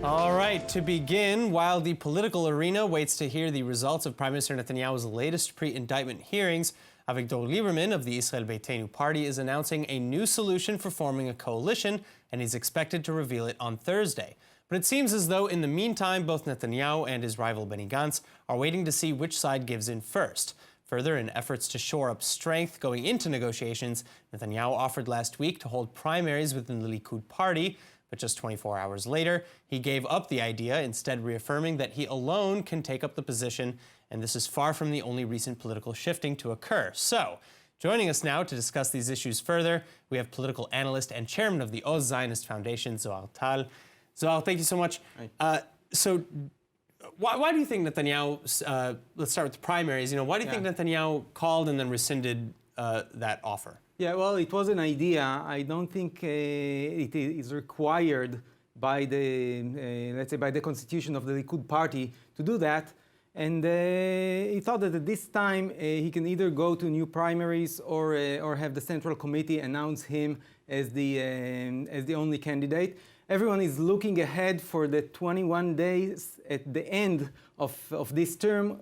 All right, to begin, while the political arena waits to hear the results of Prime Minister Netanyahu's latest pre-indictment hearings, Avigdor Lieberman of the Israel Beitenu party is announcing a new solution for forming a coalition, and he's expected to reveal it on Thursday. But it seems as though in the meantime, both Netanyahu and his rival Benny Gantz are waiting to see which side gives in first. Further, in efforts to shore up strength going into negotiations, Netanyahu offered last week to hold primaries within the Likud party, but just 24 hours later, he gave up the idea, instead reaffirming that he alone can take up the position, and this is far from the only recent political shifting to occur. So, joining us now to discuss these issues further, we have political analyst and chairman of the Oz Zionist Foundation, Zohar Tal. Zohar, thank you so much. Why do you think Netanyahu, let's start with the primaries, why do you think Netanyahu called and then rescinded that offer? Yeah, well, it was an idea. I don't think it is required by the, let's say, by the constitution of the Likud party to do that. And he thought that at this time he can either go to new primaries or have the Central Committee announce him as the only candidate. Everyone is looking ahead for the 21 days at the end of this term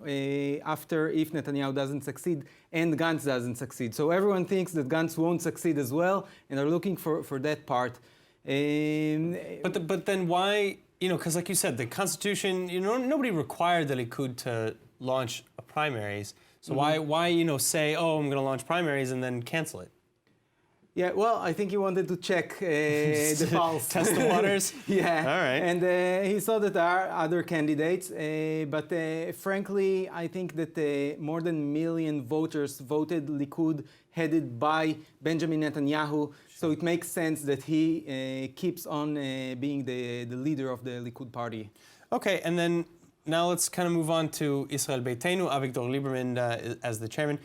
after if Netanyahu doesn't succeed and Gantz doesn't succeed. So everyone thinks that Gantz won't succeed as well and are looking for that part. But then why, because like you said, the Constitution, nobody required the Likud to launch primaries. So why say, oh, I'm going to launch primaries and then cancel it? Yeah, well, I think he wanted to check the pulse. Test the waters? Yeah. All right. And he saw that there are other candidates. But frankly, I think that more than 1 million voters voted Likud headed by Benjamin Netanyahu. Sure. So it makes sense that he keeps on being the leader of the Likud party. Okay, and then now let's kind of move on to Israel Beitenu, Avigdor Lieberman as the chairman.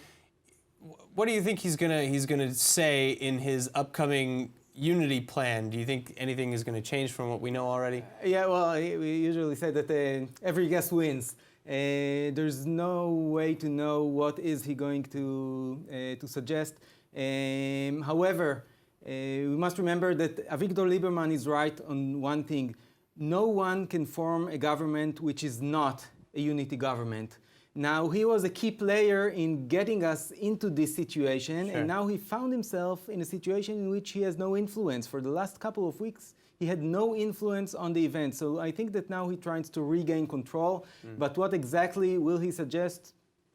What do you think he's gonna say in his upcoming unity plan? Do you think anything is going to change from what we know already? Yeah, well, we usually say that every guess wins. There's no way to know what is he going to suggest. However, we must remember that Avigdor Lieberman is right on one thing. No one can form a government which is not a unity government. Now, he was a key player in getting us into this situation, and now he found himself in a situation in which he has no influence. For the last couple of weeks, he had no influence on the event. So I think that now he tries to regain control. But what exactly will he suggest?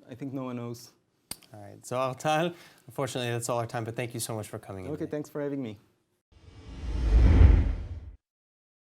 I think no one knows. All right. Zohar Tal, unfortunately, that's all our time, but thank you so much for coming in. Okay, thanks for having me.